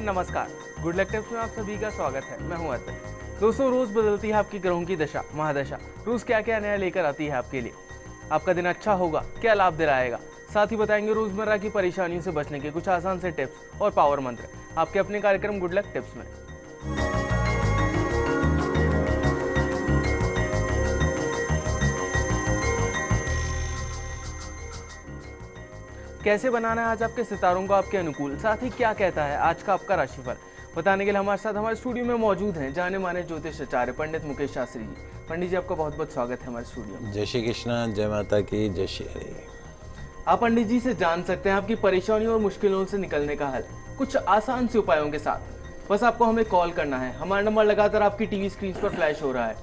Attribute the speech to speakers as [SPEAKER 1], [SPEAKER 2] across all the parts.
[SPEAKER 1] नमस्कार। Good luck tips में आप सभी का स्वागत है। मैं हूं अर्पित। दोस्तों, रोज बदलती है आपकी ग्रहों की दशा महादशा। रोज क्या क्या नया लेकर आती है आपके लिए। आपका दिन अच्छा होगा, क्या लाभ दिलाएगा, साथ ही बताएंगे रोजमर्रा की परेशानियों से बचने के कुछ आसान से टिप्स और पावर मंत्र आपके अपने कार्यक्रम गुड लक टिप्स में। कैसे बनाना है आज आपके सितारों को आपके अनुकूल, साथ ही क्या कहता है आज का आपका राशिफल, बताने के लिए हमारे साथ हमारे स्टूडियो में मौजूद हैं जाने माने ज्योतिष आचार्य पंडित मुकेश शास्त्री जी। पंडित जी, आपका बहुत बहुत स्वागत है हमारे स्टूडियो में।
[SPEAKER 2] जय श्री कृष्ण, जय माता की, जय श्री हरि।
[SPEAKER 1] आप पंडित जी से जान सकते हैं आपकी परेशानियों और मुश्किलों से निकलने का हल कुछ आसान से उपायों के साथ। बस आपको हमें कॉल करना है। हमारा नंबर लगातार आपकी टीवी स्क्रीन पर फ्लैश हो रहा है।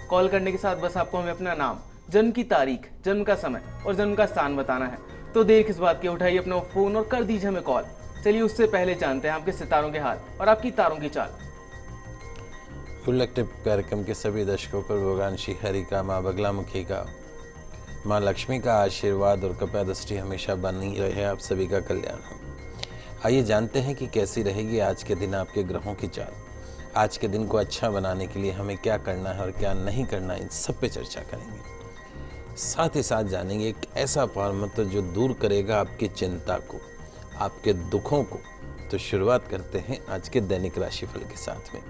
[SPEAKER 1] कॉल करने के साथ बस आपको हमें अपना नाम, जन्म की तारीख, जन्म का समय और जन्म का स्थान बताना है। तो देर किस बात की, उठाइए अपना फोन और कर दीजिए हमें कॉल। चलिए उससे पहले जानते हैं आपके सितारों के हाल और आपकी तारों की चाल।
[SPEAKER 2] गुड लक टिप कार्यक्रम के सभी दर्शकों पर भगवान श्री हरि का, माँ बगलामुखी का, माँ लक्ष्मी का आशीर्वाद और कृपा दृष्टि हमेशा बनी रहे। आप सभी का कल्याण हो। आइए जानते हैं कि कैसी रहेगी आज के दिन आपके ग्रहों की चाल। आज के दिन को अच्छा बनाने के लिए हमें क्या करना है और क्या नहीं करना है, इन सब पे चर्चा करेंगे। साथ ही साथ जानेंगे एक ऐसा पावर मंत्र जो दूर करेगा आपकी चिंता को, आपके दुखों को। तो शुरुआत करते हैं आज के दैनिक राशिफल के साथ में।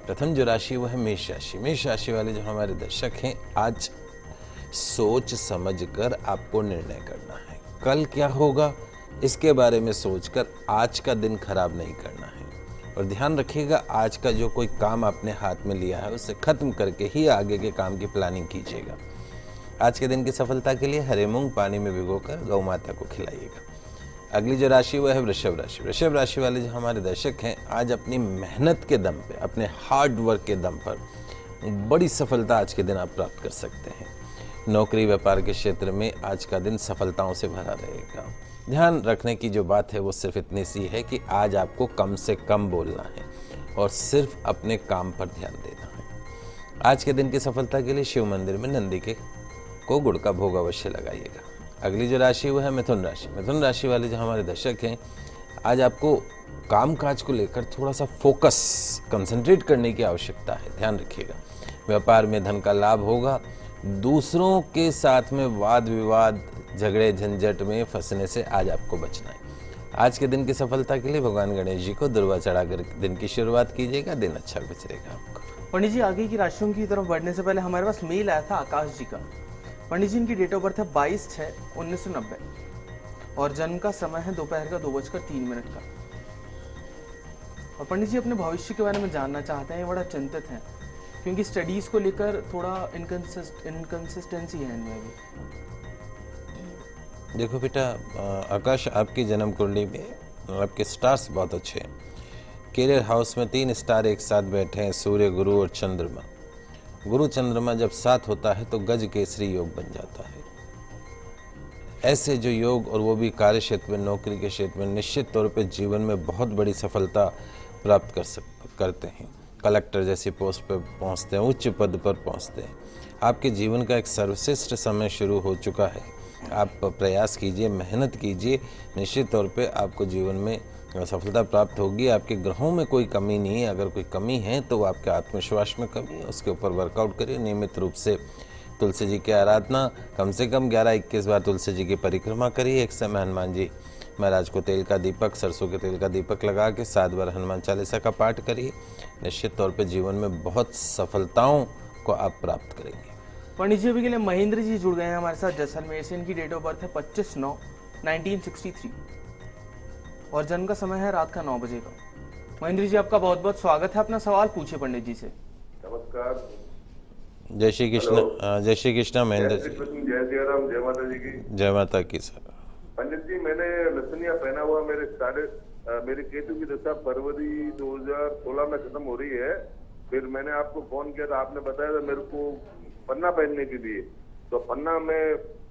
[SPEAKER 2] प्रथम जो राशि वो है मेष राशि। मेष राशि वाले जो हमारे दर्शक हैं, आज सोच समझकर आपको निर्णय करना है। कल क्या होगा इसके बारे में सोचकर आज का दिन खराब नहीं करना है। और ध्यान रखिएगा, आज का जो कोई काम आपने हाथ में लिया है उसे खत्म करके ही आगे के काम की प्लानिंग कीजिएगा। आज के दिन की सफलता के लिए हरे मूंग पानी में भिगोकर गौ माता को खिलाइएगा। अगली जो राशि वो है वृषभ राशि। वृषभ राशि वाले जो हमारे दर्शक हैं, आज अपनी मेहनत के दम पे, अपने हार्ड वर्क के दम पर बड़ी सफलता आज के दिन आप प्राप्त कर सकते हैं। नौकरी व्यापार के क्षेत्र में आज का दिन सफलताओं से भरा रहेगा। ध्यान रखने की जो बात है वो सिर्फ इतनी सी है कि आज आपको कम से कम बोलना है और सिर्फ अपने काम पर ध्यान देना है। आज के दिन की सफलता के लिए शिव मंदिर में नंदी को गुड़ का भोग अवश्य लगाइएगा। अगली जो राशि वो है मिथुन राशि। मिथुन राशि वाले जो हमारे दर्शक हैं, आज आपको काम काज को लेकर थोड़ा सा फोकस, कंसंट्रेट करने की आवश्यकता है। ध्यान रखिएगा। व्यापार में धन का लाभ होगा। दूसरों के साथ में वाद विवाद, झगड़े झंझट में फंसने से आज आपको बचना है। आज के दिन की सफलता के लिए भगवान गणेश जी को दुर्वा चढ़ाकर दिन की शुरुआत कीजिएगा। दिन अच्छा गुजरेगा आपको।
[SPEAKER 1] पंडित जी, आगे की राशियों की तरफ बढ़ने से पहले हमारे पास मेल आया था आकाश जी का। पंडित जी, इनकी डेट ऑफ बर्थ है 22/6/1990 और जन्म का समय है दोपहर का 2:03 का। और पंडित जी अपने भविष्य के बारे में जानना चाहते हैं। बड़ा चिंतित हैं क्योंकि स्टडीज को लेकर थोड़ा इनकंसिस्टेंसी है इनमें भी।
[SPEAKER 2] देखो बेटा, आकाश, आपकी जन्म कुंडली में आपके स्टार्स बहुत अच्छे हैं। कैरियर हाउस में 3 स्टार एक साथ बैठे हैं, सूर्य, गुरु और चंद्रमा। गुरु चंद्रमा जब साथ होता है तो गज केसरी योग बन जाता है। ऐसे जो योग, और वो भी कार्य क्षेत्र में, नौकरी के क्षेत्र में, निश्चित तौर पे जीवन में बहुत बड़ी सफलता प्राप्त करते हैं। कलेक्टर जैसी पोस्ट पर पहुंचते हैं, उच्च पद पर पहुंचते हैं। आपके जीवन का एक सर्वश्रेष्ठ समय शुरू हो चुका है। आप प्रयास कीजिए, मेहनत कीजिए, निश्चित तौर पे आपको जीवन में सफलता प्राप्त होगी। आपके ग्रहों में कोई कमी नहीं है। अगर कोई कमी है तो आपके आत्मविश्वास में कमी है, उसके ऊपर वर्कआउट करिए। नियमित रूप से तुलसी जी की आराधना, कम से कम 11-21 बार तुलसी जी की परिक्रमा करिए। एक समय हनुमान जी महाराज को तेल का दीपक, सरसों के तेल का दीपक लगा के 7 बार हनुमान चालीसा का पाठ करिए। निश्चित तौर पर जीवन में बहुत सफलताओं को आप प्राप्त करेंगे।
[SPEAKER 1] पंडित जी अभी के लिए महेंद्र जी जुड़ गए हैं हमारे साथ जैसलमेर से। इनकी डेट ऑफ बर्थ है 25/9/1963 और जन्म का समय है रात का 9 बजे का। महेंद्र जी, आपका बहुत बहुत स्वागत है। अपना सवाल पूछिए पंडित जी से।
[SPEAKER 3] नमस्कार।
[SPEAKER 2] जय श्री कृष्ण। जय श्री कृष्ण महेंद्र जी।
[SPEAKER 3] जय सिया राम, जय माता जी की।
[SPEAKER 2] जय माता की सर।
[SPEAKER 3] पंडित जी, मैंने लसनिया पहना हुआ, मेरे केतु की दशा फरवरी 2016 में खत्म हो रही है। फिर मैंने आपको फोन किया था, आपने बताया था मेरे को पन्ना पहनने के लिए। तो पन्ना में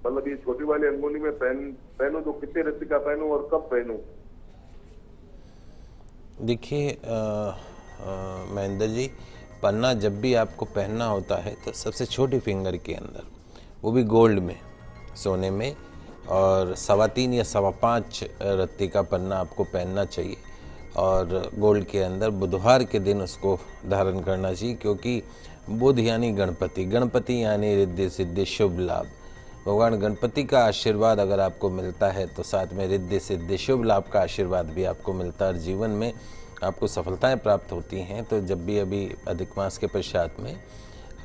[SPEAKER 3] मतलब ये छोटी वाली अंगुली में पहनूं तो कितने रस्सी का पहनूं और कब पहनूं?
[SPEAKER 2] देखिए महेंद्र जी, पन्ना जब भी आपको पहनना होता है तो सबसे छोटी फिंगर के अंदर, वो भी गोल्ड में, सोने में, और 3.25 या 5.25 रत्ती का पन्ना आपको पहनना चाहिए। और गोल्ड के अंदर बुधवार के दिन उसको धारण करना चाहिए, क्योंकि बुध यानी गणपति, गणपति यानी रिद्धि सिद्धि शुभ लाभ। भगवान गणपति का आशीर्वाद अगर आपको मिलता है तो साथ में रिद्धि सिद्धि शुभ लाभ का आशीर्वाद भी आपको मिलता है और जीवन में आपको सफलताएं प्राप्त होती हैं। तो जब भी अभी अधिक मास के पश्चात में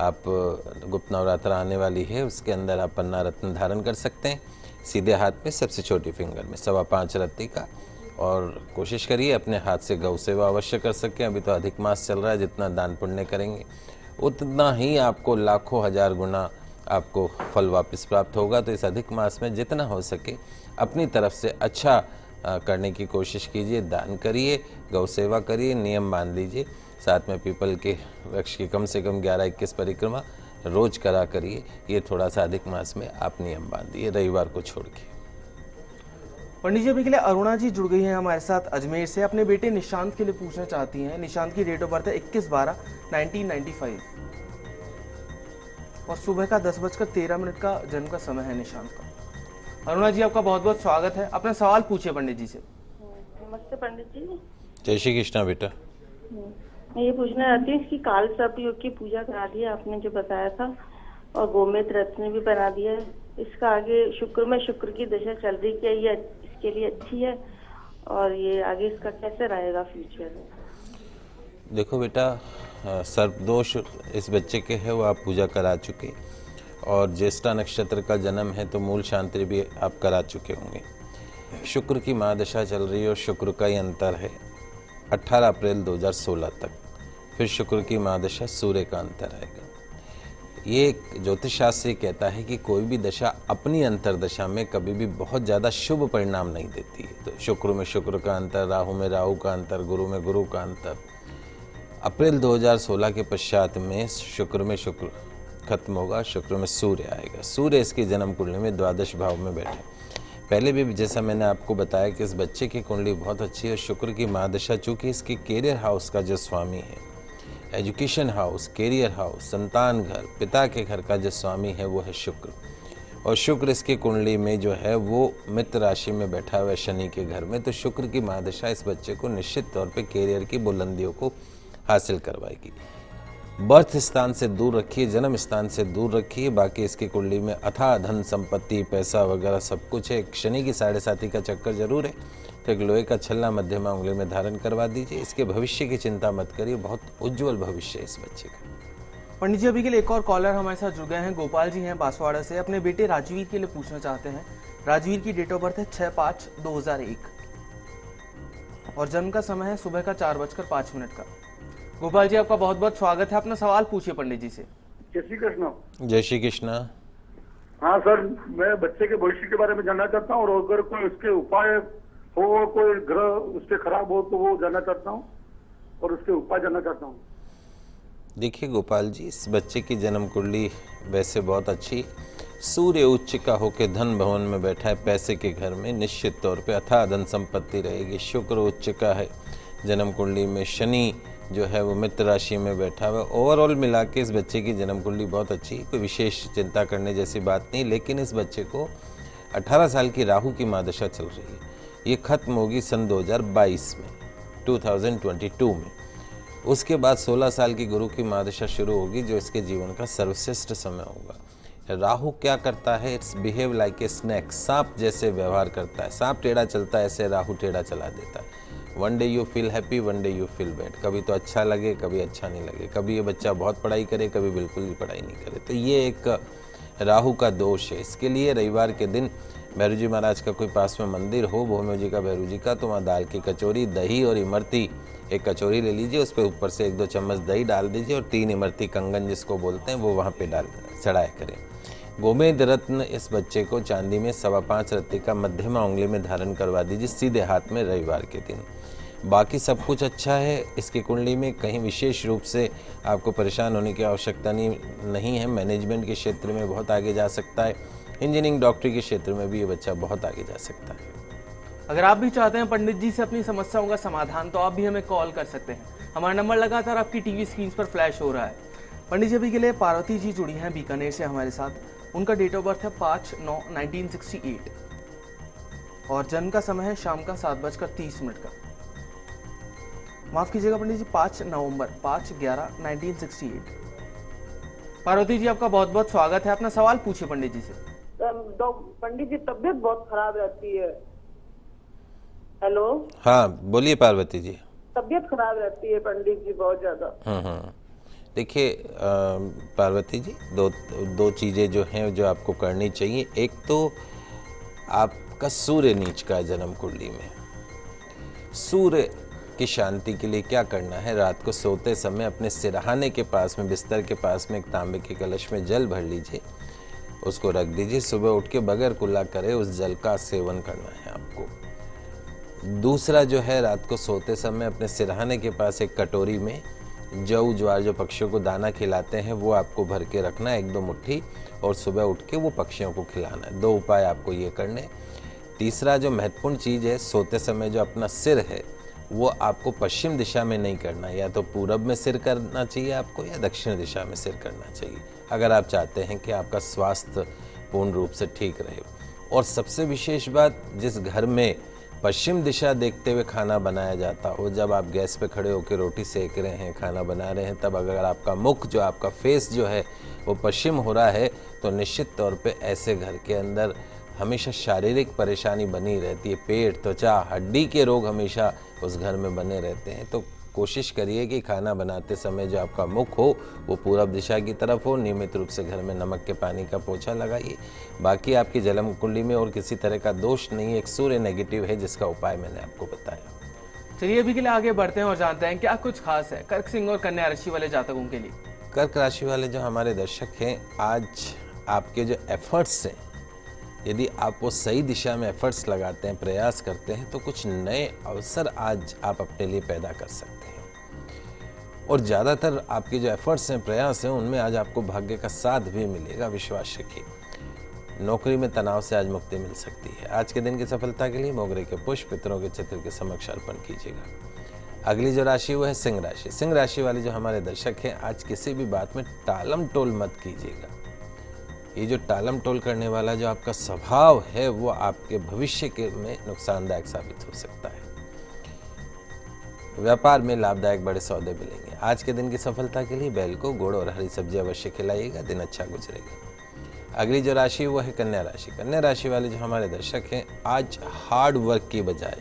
[SPEAKER 2] आप गुप्त नवरात्र आने वाली है, उसके अंदर आप पन्ना रत्न धारण कर सकते हैं सीधे हाथ में, सबसे छोटी फिंगर में 5.25 रत्ती का। और कोशिश करिए अपने हाथ से गौ सेवा अवश्य कर सकें। अभी तो अधिक मास चल रहा है, जितना दान पुण्य करेंगे उतना ही आपको लाखों हजार गुना आपको फल वापस प्राप्त होगा। तो इस अधिक मास में जितना हो सके अपनी तरफ से अच्छा करने की कोशिश कीजिए, दान करिए, गौ सेवा करिए, नियम मान लीजिए। साथ में पीपल के वृक्ष की कम से कम 11-21 परिक्रमा रोज करा करिए। ये थोड़ा सा अधिक मास में आप नियम बांधिए, रविवार को छोड़ के।
[SPEAKER 1] पंडित जी अभी के लिए अरुणा जी जुड़ गई हैं हमारे साथ अजमेर से। अपने बेटे निशांत के लिए पूछना चाहती हैं। निशांत की डेट ऑफ बर्थ है 21/12/1995 और सुबह का 10:13 का जन्म का समय है निशांत का। अरुणा जी आपका बहुत बहुत स्वागत है। अपना सवाल पूछिए पंडित जी से।
[SPEAKER 4] नमस्ते पंडित जी।
[SPEAKER 2] जय श्री कृष्णा बेटा।
[SPEAKER 4] मैं ये पूछना चाहती हूँ कि काल सर्प योग की पूजा करा दी आपने जो बताया था, और गोमेद रत्न भी बना दिया है। इसका आगे शुक्र की दशा चल रही, क्या ये इसके लिए अच्छी है, और ये आगे इसका कैसे रहेगा फ्यूचर?
[SPEAKER 2] देखो बेटा, सर्प दोष इस बच्चे के है, वो आप पूजा करा चुके, और ज्येष्ठा नक्षत्र का जन्म है तो मूल शांति भी आप करा चुके होंगे। शुक्र की महादशा चल रही है और शुक्र का ही अंतर है 18 अप्रैल 2016 तक। फिर शुक्र की महादशा सूर्य का अंतर रहेगा। ये ज्योतिष शास्त्र कहता है कि कोई भी दशा अपनी अंतरदशा में कभी भी बहुत ज़्यादा शुभ परिणाम नहीं देती है। तो शुक्र में शुक्र का अंतर, राहु में राहु का अंतर, गुरु में गुरु का अंतर। अप्रैल 2016 के पश्चात में शुक्र खत्म होगा, शुक्र में सूर्य आएगा। सूर्य इसकी जन्म कुंडली में द्वादश भाव में बैठे। पहले भी जैसा मैंने आपको बताया कि इस बच्चे की कुंडली बहुत अच्छी है। शुक्र की महादशा चूँकि इसके कैरियर हाउस का जो स्वामी है, एजुकेशन हाउस, कैरियर हाउस, संतान घर, पिता के घर का जो स्वामी है वो है शुक्र, और शुक्र इसकी कुंडली में जो है वो मित्र राशि में बैठा हुआ है शनि के घर में। तो शुक्र की महादशा इस बच्चे को निश्चित तौर पे कैरियर की बुलंदियों को हासिल करवाएगी। बर्थ स्थान से दूर रखिए, जन्म स्थान से दूर रखिए। बाकी इसकी कुंडली में अथाह धन संपत्ति, पैसा वगैरह सब कुछ है। एक शनि की 7.5 का चक्कर जरूर है, तो एक लोहे का छल्ला मध्यमा उंगली में धारण करवा दीजिए। इसके भविष्य की चिंता मत करिए, बहुत उज्जवल भविष्य है इस बच्चे का।
[SPEAKER 1] पंडित जी अभी के लिए एक और कॉलर हमारे साथ जुड़ गए हैं। गोपाल जी हैं बांसवाड़ा से। अपने बेटे राजवीर के लिए पूछना चाहते हैं। राजवीर की डेट ऑफ बर्थ है 6/5/2001 और जन्म का समय है सुबह का 4:05 का। गोपाल जी आपका बहुत बहुत स्वागत है। अपना सवाल पूछिए पंडित जी से।
[SPEAKER 5] जय श्री कृष्ण।
[SPEAKER 2] जय श्री कृष्णा।
[SPEAKER 5] हाँ सर, मैं बच्चे के भविष्य के बारे में जानना चाहता हूँ, और अगर कोई उसके उपाय हो, कोई ग्रह उसके खराब हो तो वो जानना चाहता हूँ, और उसके उपाय जानना चाहता हूँ।
[SPEAKER 2] देखिए गोपाल जी, इस बच्चे की जन्म कुंडली वैसे बहुत अच्छी। सूर्य उच्च का होकर धन भवन में बैठा है, पैसे के घर में, निश्चित तौर पे अथाह धन संपत्ति रहेगी। शुक्र उच्च का है जन्म कुंडली में, शनि जो है वो मित्र राशि में बैठा हुआ। ओवरऑल मिला के इस बच्चे की जन्म कुंडली बहुत अच्छी, कोई विशेष चिंता करने जैसी बात नहीं। लेकिन इस बच्चे को 18 साल की राहु की महादशा चल रही है, ये खत्म होगी सन 2022 में, 2022 में। उसके बाद 16 साल की गुरु की महादशा शुरू होगी, जो इसके जीवन का सर्वश्रेष्ठ समय होगा। राहु क्या करता है? It's behave like a snack, सांप जैसे व्यवहार करता है। सांप टेढ़ा चलता है, ऐसे राहु टेढ़ा चला देता है। One day you feel happy, one day you feel bad. कभी तो अच्छा लगे, कभी अच्छा नहीं लगे। कभी ये बच्चा बहुत पढ़ाई करे, कभी बिल्कुल भी पढ़ाई नहीं करे। तो ये एक राहु का दोष है। इसके लिए रविवार के दिन भैरू जी महाराज का कोई पास में मंदिर हो, भौम्य जी का, भैरू जी का, तो वहाँ दाल की कचौरी, दही और इमरती, एक कचौरी ले लीजिए, उस पर ऊपर से 1-2 चम्मच दही डाल दीजिए और 3 इमरती कंगन जिसको बोलते हैं वो वहाँ पे डाल चढ़ाया करें। गोमेद रत्न इस बच्चे को चांदी में 5.25 रत्ती का मध्यमा उंगली में धारण करवा दीजिए सीधे हाथ में रविवार के दिन। बाकी सब कुछ अच्छा है इसकी कुंडली में, कहीं विशेष रूप से आपको परेशान होने की आवश्यकता नहीं है। मैनेजमेंट के क्षेत्र में बहुत आगे जा सकता है, इंजीनियरिंग डॉक्टरी के क्षेत्र में भी ये बच्चा बहुत आगे जा सकता है।
[SPEAKER 1] अगर आप भी चाहते हैं पंडित जी से अपनी समस्याओं का समाधान, तो आप भी हमें कॉल कर सकते हैं। हमारा नंबर लगातार आपकी टीवी स्क्रीन पर फ्लैश हो रहा है। पंडित जी अभी के लिए पार्वती जी जुड़ी हैं बीकानेर से हमारे साथ। उनका डेट ऑफ बर्थ है 5/9/1968 और जन्म का समय है शाम का 7:30 का। माफ कीजिएगा पंडित जी, 5 नवंबर 5/11/1968। पार्वती जी आपका बहुत बहुत स्वागत है। अपना सवाल पूछिए पंडित जी से।
[SPEAKER 6] पंडित जी तबीयत बहुत खराब रहती है। हेलो।
[SPEAKER 2] हाँ बोलिए पार्वती जी।
[SPEAKER 6] तबीयत खराब रहती है पंडित जी बहुत ज्यादा।
[SPEAKER 2] देखिए पार्वती जी, दो चीज़ें जो हैं जो आपको करनी चाहिए। एक तो आपका सूर्य नीच का जन्म कुंडली में, सूर्य की शांति के लिए क्या करना है, रात को सोते समय अपने सिरहाने के पास में, बिस्तर के पास में एक तांबे के कलश में जल भर लीजिए, उसको रख दीजिए। सुबह उठ के बगैर कुल्ला करे उस जल का सेवन करना है आपको। दूसरा जो है, रात को सोते समय अपने सिरहाने के पास एक कटोरी में जौ ज्वार जो पक्षियों को दाना खिलाते हैं वो आपको भर के रखना है, 1-2 मुट्ठी, और सुबह उठ के वो पक्षियों को खिलाना है। 2 उपाय आपको ये करने। तीसरा जो महत्वपूर्ण चीज़ है, सोते समय जो अपना सिर है वो आपको पश्चिम दिशा में नहीं करना, या तो पूरब में सिर करना चाहिए आपको या दक्षिण दिशा में सिर करना चाहिए, अगर आप चाहते हैं कि आपका स्वास्थ्य पूर्ण रूप से ठीक रहे। और सबसे विशेष बात, जिस घर में पश्चिम दिशा देखते हुए खाना बनाया जाता हो, जब आप गैस पे खड़े होकर रोटी सेक रहे हैं, खाना बना रहे हैं, तब अगर आपका मुख जो आपका फेस जो है वो पश्चिम हो रहा है, तो निश्चित तौर पे ऐसे घर के अंदर हमेशा शारीरिक परेशानी बनी रहती है। पेट, त्वचा, हड्डी के रोग हमेशा उस घर में बने रहते हैं। तो कोशिश करिए कि खाना बनाते समय जो आपका मुख हो वो पूरब दिशा की तरफ हो। नियमित रूप से घर में नमक के पानी का पोछा लगाइए। बाकी आपकी जन्म कुंडली में और किसी तरह का दोष नहीं है, एक सूर्य नेगेटिव है जिसका उपाय मैंने आपको बताया।
[SPEAKER 1] चलिए अभी के लिए आगे बढ़ते हैं और जानते हैं क्या कुछ खास है कर्क सिंह और कन्या राशि वाले जातकों के लिए।
[SPEAKER 2] कर्क राशि वाले जो हमारे दर्शक हैं, आज आपके जो एफर्ट्स हैं, यदि आप वो सही दिशा में एफर्ट्स लगाते हैं, प्रयास करते हैं, तो कुछ नए अवसर आज आप अपने लिए पैदा कर सकते हैं। और ज़्यादातर आपके जो एफर्ट्स हैं, प्रयास हैं, उनमें आज आपको भाग्य का साथ भी मिलेगा, विश्वास रखिए। नौकरी में तनाव से आज मुक्ति मिल सकती है। आज के दिन की सफलता के लिए मोगरे के पुष्प पितरों के चित्र के समक्ष अर्पण कीजिएगा। अगली जो राशि वो है सिंह राशि। सिंह राशि वाले जो हमारे दर्शक हैं, आज किसी भी बात में टालम टोल मत कीजिएगा। ये जो टालम टोल करने वाला जो आपका स्वभाव है वो आपके भविष्य के में नुकसानदायक साबित हो सकता है। व्यापार में लाभदायक बड़े सौदे मिलेंगे। आज के दिन की सफलता के लिए बैल को गुड़ और हरी सब्जी अवश्य खिलाइएगा, दिन अच्छा गुजरेगा। अगली जो राशि वो है कन्या राशि। कन्या राशि वाले जो हमारे दर्शक हैं, आज हार्ड वर्क की बजाय,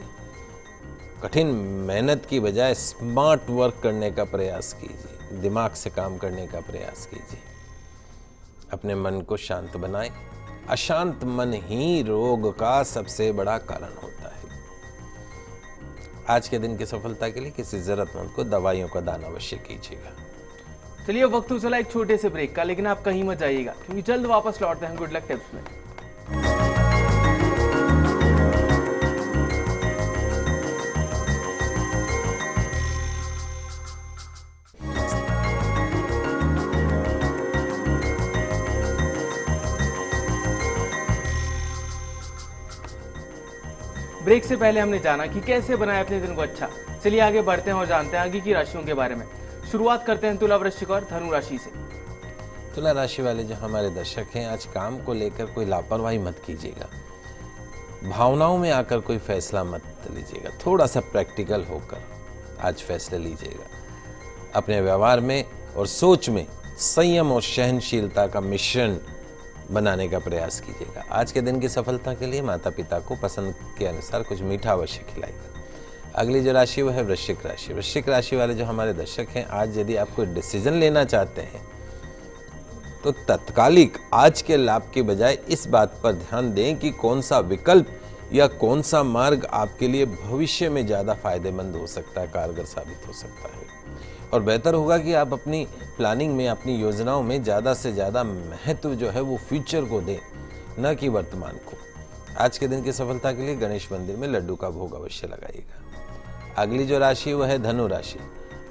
[SPEAKER 2] कठिन मेहनत की बजाय स्मार्ट वर्क करने का प्रयास कीजिए, दिमाग से काम करने का प्रयास कीजिए। अपने मन को शांत बनाएं। अशांत मन ही रोग का सबसे बड़ा कारण होता है। आज के दिन की सफलता के लिए किसी जरूरतमंद को दवाइयों का दान अवश्य कीजिएगा।
[SPEAKER 1] चलिए वक्त हो चला एक छोटे से ब्रेक का, लेकिन आप कहीं मत जाइएगा क्योंकि जल्द वापस लौटते हैं गुड लक टिप्स में। ब्रेक से पहले हमने जाना कि कैसे बनाए अपने दिन को अच्छा। चलिए आगे बढ़ते हैं और जानते हैं आगे की राशियों के बारे में। शुरुआत करते हैं तुला, वृश्चिक और धनु राशि से।
[SPEAKER 2] तुला राशि वाले जो हमारे दर्शक हैं, आज काम को लेकर कोई लापरवाही मत कीजिएगा। भावनाओं में आकर कोई फैसला मत लीजिएगा। थोड़ा सा प्रैक्टिकल होकर आज फैसले लीजिएगा। अपने व्यवहार में और सोच में संयम और सहनशीलता का मिश्रण बनाने का प्रयास कीजिएगा। आज के दिन की सफलता के लिए माता पिता को पसंद के अनुसार कुछ मीठा अवश्य खिलाएगा। अगली जो राशि वो है वृश्चिक राशि। वृश्चिक राशि वाले जो हमारे दर्शक हैं, आज यदि आप कोई डिसीजन लेना चाहते हैं तो तत्कालिक आज के लाभ के बजाय इस बात पर ध्यान दें कि कौन सा विकल्प या कौन सा मार्ग आपके लिए भविष्य में ज़्यादा फायदेमंद हो सकता है, कारगर साबित हो सकता है। और बेहतर होगा कि आप अपनी प्लानिंग में, अपनी योजनाओं में ज़्यादा से ज़्यादा महत्व जो है वो फ्यूचर को दें, न कि वर्तमान को। आज के दिन की सफलता के लिए गणेश मंदिर में लड्डू का भोग अवश्य लगाइएगा। अगली जो राशि वो है धनु राशि।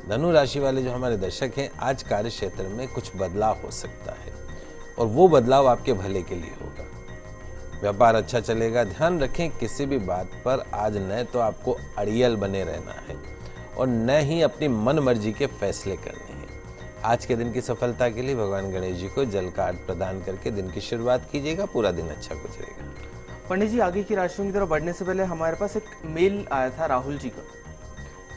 [SPEAKER 2] धनु राशि वाले जो हमारे दर्शक हैं, आज कार्य क्षेत्र में कुछ बदलाव हो सकता है और वो बदलाव आपके भले के लिए होगा। व्यापार अच्छा चलेगा। ध्यान रखें, किसी भी बात पर आज न तो आपको अड़ियल बने रहना है और न ही अपनी मन मर्जी के फैसले करने हैं। आज के दिन की सफलता के लिए भगवान गणेश जी को जल का अर्घ्य प्रदान करके दिन की शुरुआत कीजिएगा, पूरा दिन अच्छा गुजरेगा।
[SPEAKER 1] पंडित जी, आगे की राशियों की तरफ बढ़ने से पहले हमारे पास एक मेल आया था राहुल जी का।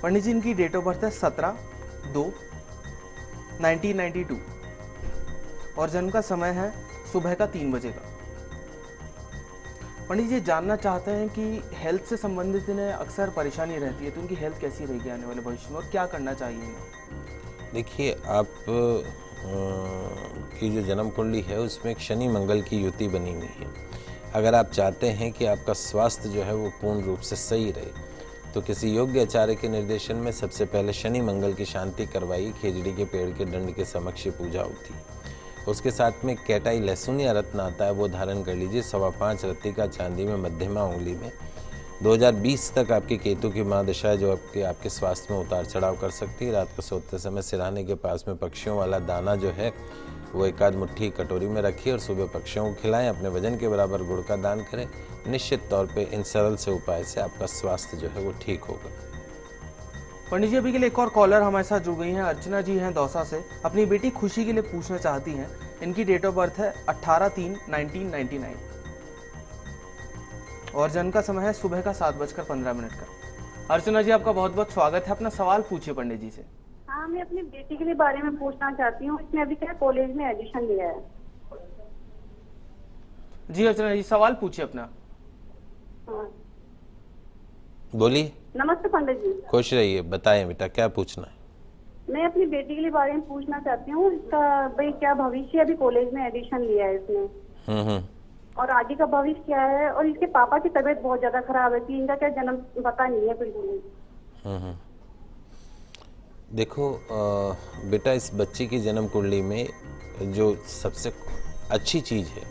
[SPEAKER 1] पंडित जी इनकी डेट ऑफ बर्थ है 17/2/1992 और जन्म का समय है सुबह का 3 बजे का। पंडित जी जानना चाहते हैं कि हेल्थ से संबंधित इन्हें अक्सर परेशानी रहती है, तो उनकी हेल्थ कैसी रहेगी आने वाले भविष्य में और क्या करना चाहिए इन्हें?
[SPEAKER 2] देखिए, आप की जो जन्म कुंडली है उसमें एक शनि मंगल की युति बनी हुई है। अगर आप चाहते हैं कि आपका स्वास्थ्य जो है वो पूर्ण रूप से सही रहे, तो किसी योग्य आचार्य के निर्देशन में सबसे पहले शनि मंगल की शांति करवाइए। खेजड़ी के पेड़ के दंड के समक्ष पूजा होती है। उसके साथ में कैटाई लहसुन या रत्न आता है, वो धारण कर लीजिए। 5.25 रत्ती का चांदी में मध्यमा उंगली में। 2020 तक आपकी केतु की महादशा है जो आपके स्वास्थ्य में उतार चढ़ाव कर सकती है। रात को सोते समय सिरहाने के पास में पक्षियों वाला दाना जो है वो 1 मुट्ठी कटोरी में रखिए और सुबह पक्षियों को खिलाएं। अपने वजन के बराबर गुड़ का दान करें। निश्चित तौर पे इन सरल से उपाय से आपका स्वास्थ्य जो है वो ठीक होगा।
[SPEAKER 1] पंडित जी अभी के लिए एक और कॉलर हमारे साथ जुड़ गई हैं। अर्चना जी हैं दौसा से, अपनी बेटी खुशी के लिए पूछना चाहती हैं। इनकी डेट ऑफ बर्थ है 18/3/1999 और जन्म का समय है सुबह का 7:15 का। अर्चना जी आपका बहुत बहुत स्वागत है। अपना सवाल पूछिए पंडित जी से।
[SPEAKER 7] हाँ, मैं अपनी बेटी के लिए बारे में पूछना चाहती हूँ। इसने अभी क्या कॉलेज में एडमिशन लिया है।
[SPEAKER 1] जी अर्चना जी सवाल पूछिए अपना।
[SPEAKER 7] हाँ।
[SPEAKER 2] बोलिए।
[SPEAKER 7] नमस्ते पंडित जी।
[SPEAKER 2] खुश रहिए, बताएं बेटा क्या पूछना है।
[SPEAKER 7] मैं अपनी बेटी के लिए बारे में पूछना चाहती हूँ। इसका भाई क्या भविष्य, अभी कॉलेज में एडमिशन लिया है इसने, और आगे का भविष्य क्या है। और इसके पापा की तबीयत बहुत ज्यादा खराब है कि इनका क्या जन्म पता नहीं है बिल्कुल।
[SPEAKER 2] देखो बेटा, इस बच्ची की जन्म कुंडली में जो सबसे अच्छी चीज़ है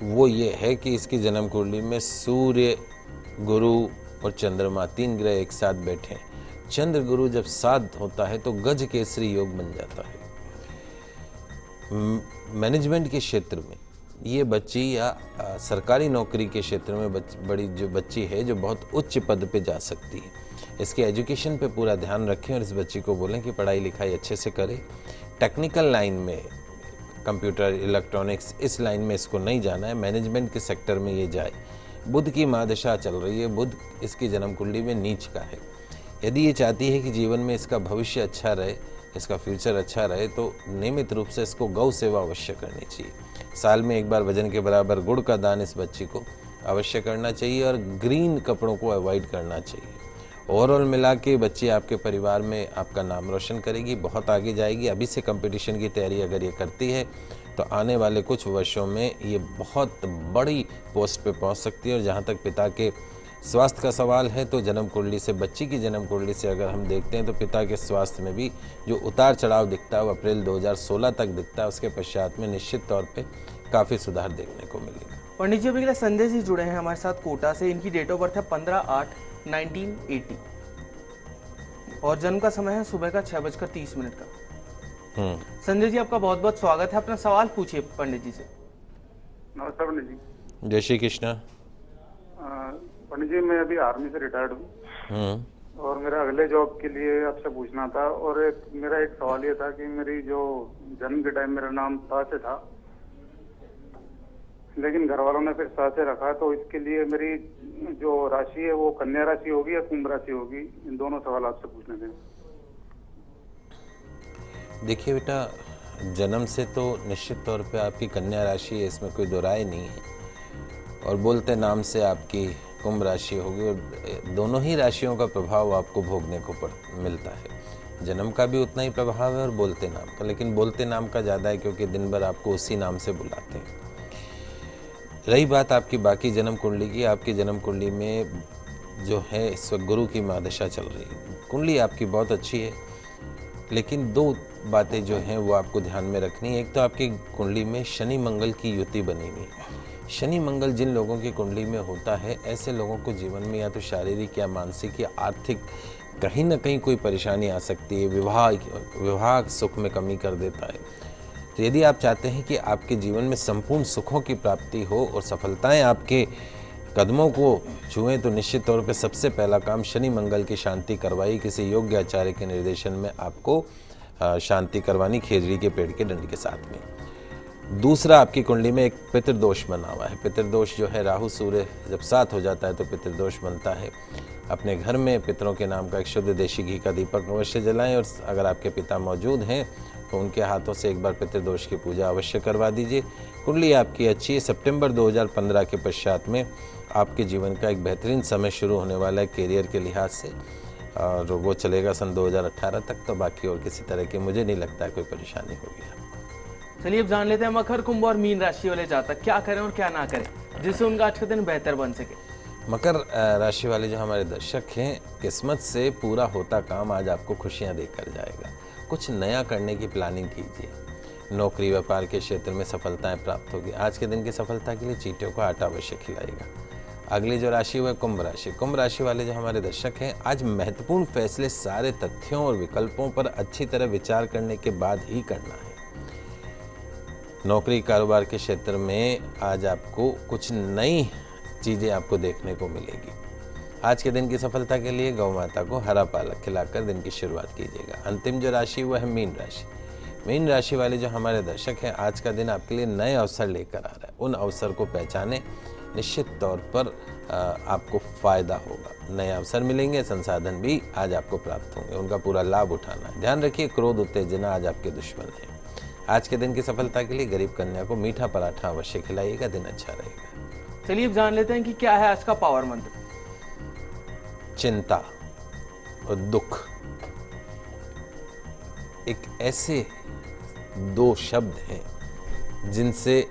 [SPEAKER 2] वो ये है कि इसकी जन्म कुंडली में सूर्य, गुरु और चंद्रमा 3 ग्रह एक साथ बैठे हैं। चंद्र गुरु जब साथ होता है तो गज केसरी योग बन जाता है। मैनेजमेंट के क्षेत्र में ये बच्ची या सरकारी नौकरी के क्षेत्र में बड़ी जो बच्ची है जो बहुत उच्च पद पे जा सकती है। इसके एजुकेशन पे पूरा ध्यान रखें और इस बच्ची को बोलें कि पढ़ाई लिखाई अच्छे से करे। टेक्निकल लाइन में, कंप्यूटर, इलेक्ट्रॉनिक्स, इस लाइन में इसको नहीं जाना है। मैनेजमेंट के सेक्टर में ये जाए। बुध की महादशा चल रही है। बुध इसकी जन्म कुंडली में नीच का है। यदि ये चाहती है कि जीवन में इसका भविष्य अच्छा रहे, इसका फ्यूचर अच्छा रहे, तो नियमित रूप से इसको गौ सेवा अवश्य करनी चाहिए। साल में 1 बार वजन के बराबर गुड़ का दान इस बच्ची को अवश्य करना चाहिए और ग्रीन कपड़ों को अवॉइड करना चाहिए। ओवरऑल मिला के बच्ची आपके परिवार में आपका नाम रोशन करेगी, बहुत आगे जाएगी। अभी से कंपटीशन की तैयारी अगर ये करती है तो आने वाले कुछ वर्षों में ये बहुत बड़ी पोस्ट पे पहुंच सकती है। और जहां तक पिता के स्वास्थ्य का सवाल है तो जन्म कुंडली से, बच्ची की जन्म कुंडली से अगर हम देखते हैं तो पिता के स्वास्थ्य में भी जो उतार चढ़ाव दिखता है वो अप्रैल 2016 तक दिखता है। उसके पश्चात में निश्चित तौर पे काफ़ी सुधार देखने को मिलेगा।
[SPEAKER 1] पंडित जी अभी के लिए संजय जी जुड़े हैं हमारे साथ कोटा से। इनकी डेट ऑफ बर्थ है 15/8/1980 और जन्म का समय है सुबह का 6:30 का। संजय जी आपका बहुत बहुत स्वागत है। अपना सवाल पूछिए पंडित जी से।
[SPEAKER 5] नमस्कार पंडित जी।
[SPEAKER 2] जय श्री कृष्णा।
[SPEAKER 5] पंडित जी मैं अभी आर्मी से रिटायर्ड हूँ और मेरा अगले जॉब के लिए आपसे पूछना था। और मेरा एक सवाल ये था कि मेरी जो जन्म के टाइम मेरा नाम सा से था, लेकिन घर वालों ने फिर सा से रखा, तो इसके लिए मेरी जो राशि है वो कन्या राशि होगी या कुंभ राशि होगी? इन दोनों सवाल आपसे पूछने थे।
[SPEAKER 2] देखिए बेटा, जन्म से तो निश्चित तौर पे आपकी कन्या राशि है, इसमें कोई दो राय नहीं है। और बोलते नाम से आपकी कुंभ राशि होगी और दोनों ही राशियों का प्रभाव आपको भोगने को मिलता है। जन्म का भी उतना ही प्रभाव है और बोलते नाम का, लेकिन बोलते नाम का ज़्यादा है क्योंकि दिन भर आपको उसी नाम से बुलाते हैं। रही बात आपकी बाकी जन्म कुंडली की, आपकी जन्म कुंडली में जो है इस वक्त गुरु की महादशा चल रही है। कुंडली आपकी बहुत अच्छी है, लेकिन 2 बातें जो हैं वो आपको ध्यान में रखनी है। एक तो आपकी कुंडली में शनि मंगल की युति बनी हुई है। शनि मंगल जिन लोगों की कुंडली में होता है, ऐसे लोगों को जीवन में या तो शारीरिक या मानसिक या आर्थिक कहीं ना कहीं कोई परेशानी आ सकती है। विवाह सुख में कमी कर देता है। तो यदि आप चाहते हैं कि आपके जीवन में संपूर्ण सुखों की प्राप्ति हो और सफलताएं आपके कदमों को छुएं, तो निश्चित तौर पे सबसे पहला काम शनि मंगल की शांति करवाई। किसी योग्य आचार्य के निर्देशन में आपको शांति करवानी, खेजड़ी के पेड़ के दंड के साथ में। दूसरा, आपकी कुंडली में एक पितृदोष बना हुआ है। पितृदोष जो है, राहु सूर्य जब साथ हो जाता है तो पितृदोष बनता है। अपने घर में पितरों के नाम का एक शुद्ध देशी घी का दीपक अवश्य जलाएं और अगर आपके पिता मौजूद हैं तो उनके हाथों से एक बार पितृदोष की पूजा अवश्य करवा दीजिए। कुंडली आपकी अच्छी है। सितंबर 2015 के पश्चात में आपके जीवन का एक बेहतरीन समय शुरू होने वाला है करियर के लिहाज से, और वो चलेगा सन 2018 तक। तो बाकी और किसी तरह की मुझे नहीं लगता है कोई परेशानी होगी आपको।
[SPEAKER 1] चलिए अब जान लेते हैं मकर, कुंभ और मीन राशि वाले जातक क्या करें और क्या ना करें जिससे उनका आज का दिन बेहतर बन सके।
[SPEAKER 2] मकर राशि वाले जो हमारे दर्शक हैं, किस्मत से पूरा होता काम आज आपको खुशियां देकर जाएगा। कुछ नया करने की प्लानिंग कीजिए। नौकरी व्यापार के क्षेत्र में सफलताएं प्राप्त होगी। आज के दिन की सफलता के लिए चींटियों को आटा अवश्य खिलाएगा। अगली जो राशि हुई कुंभ राशि। कुंभ राशि वाले जो हमारे दर्शक हैं, आज महत्वपूर्ण फैसले सारे तथ्यों और विकल्पों पर अच्छी तरह विचार करने के बाद ही करना है। नौकरी कारोबार के क्षेत्र में आज आपको कुछ नई चीज़ें आपको देखने को मिलेगी। आज के दिन की सफलता के लिए गौ माता को हरा पालक खिलाकर दिन की शुरुआत कीजिएगा। अंतिम जो राशि वह है मीन राशि। मीन राशि वाले जो हमारे दर्शक हैं, आज का दिन आपके लिए नए अवसर लेकर आ रहा है। उन अवसर को पहचाने, निश्चित तौर पर आपको फायदा होगा। नए अवसर मिलेंगे, संसाधन भी आज आपको प्राप्त होंगे, उनका पूरा लाभ उठाना है। ध्यान रखिए, क्रोध उत्तेजना आज आपके दुश्मन है। आज के दिन की सफलता के लिए गरीब कन्या को मीठा पराठा अवश्य खिलाइएगा, दिन अच्छा रहेगा।
[SPEAKER 1] चलिए अब जान लेते हैं कि क्या है आज का पावर मंत्र।
[SPEAKER 2] चिंता और दुख एक ऐसे दो शब्द हैं जिनसे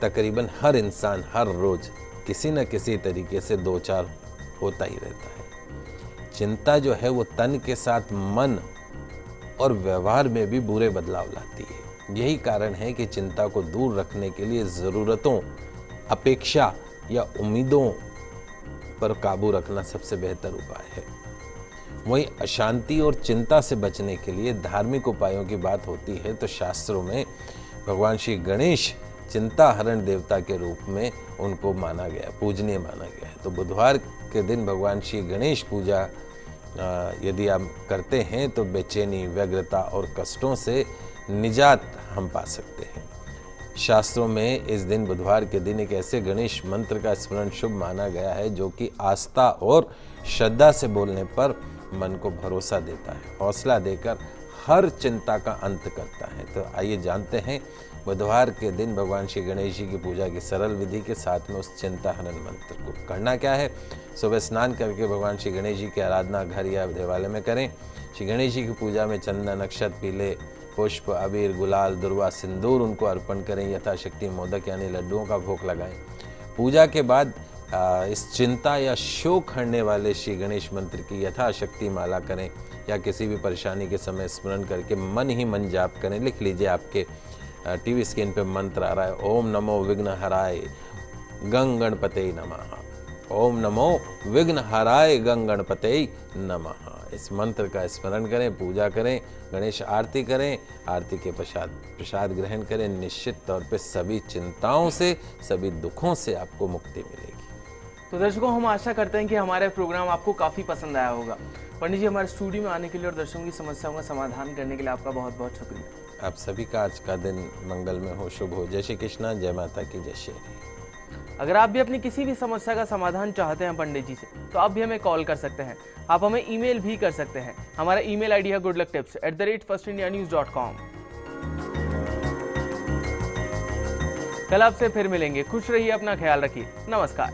[SPEAKER 2] तकरीबन हर इंसान हर रोज किसी न किसी तरीके से दो चार होता ही रहता है। चिंता जो है वो तन के साथ मन और व्यवहार में भी बुरे बदलाव लाती है। यही कारण है कि चिंता को दूर रखने के लिए ज़रूरतों, अपेक्षा या उम्मीदों पर काबू रखना सबसे बेहतर उपाय है। वहीं अशांति और चिंता से बचने के लिए धार्मिक उपायों की बात होती है तो शास्त्रों में भगवान श्री गणेश चिंता हरण देवता के रूप में उनको माना गया, पूजनीय माना गया है। तो बुधवार के दिन भगवान श्री गणेश पूजा यदि आप करते हैं तो बेचैनी, व्यग्रता और कष्टों से निजात हम पा सकते हैं। शास्त्रों में इस दिन, बुधवार के दिन, एक ऐसे गणेश मंत्र का स्मरण शुभ माना गया है जो कि आस्था और श्रद्धा से बोलने पर मन को भरोसा देता है, हौसला देकर हर चिंता का अंत करता है। तो आइए जानते हैं बुधवार के दिन भगवान श्री गणेश जी की पूजा की सरल विधि के साथ में उस चिंता हरण मंत्र को करना क्या है। सुबह स्नान करके भगवान श्री गणेश जी की आराधना घर या देवालय में करें। श्री गणेश जी की पूजा में चंदन, अक्षत, पीले पुष्प, अबीर, गुलाल, दुर्वा, सिंदूर उनको अर्पण करें। यथाशक्ति मोदक यानी लड्डुओं का भोग लगाएं। पूजा के बाद इस चिंता या शोक हरने वाले श्री गणेश मंत्र की यथाशक्ति माला करें या किसी भी परेशानी के समय स्मरण करके मन ही मन जाप करें। लिख लीजिए, आपके टीवी स्क्रीन पे मंत्र आ रहा है, ओम नमो विघ्न हराय गं गणपते नमः। ओम नमो विघ्न हराय गं गणपते नमः। इस मंत्र का स्मरण करें, पूजा करें, गणेश आरती करें, आरती के पश्चात प्रसाद ग्रहण करें। निश्चित तौर पे सभी चिंताओं से, सभी दुखों से आपको मुक्ति मिलेगी।
[SPEAKER 1] तो दर्शकों, हम आशा करते हैं कि हमारा प्रोग्राम आपको काफ़ी पसंद आया होगा। पंडित जी, हमारे स्टूडियो में आने के लिए और दर्शकों की समस्याओं का समाधान करने के लिए आपका बहुत बहुत शुक्रिया।
[SPEAKER 2] आप सभी का आज का दिन मंगलमय हो, शुभ हो। जय श्री कृष्णा, जय माता की, जय श्री।
[SPEAKER 1] अगर आप भी अपनी किसी भी समस्या का समाधान चाहते हैं पंडित जी से, तो आप भी हमें कॉल कर सकते हैं। आप हमें ईमेल भी कर सकते हैं। हमारा ईमेल आईडी है goodlucktips@firstindianews.com। कल आपसे फिर मिलेंगे। खुश रहिए, अपना ख्याल रखिए। नमस्कार।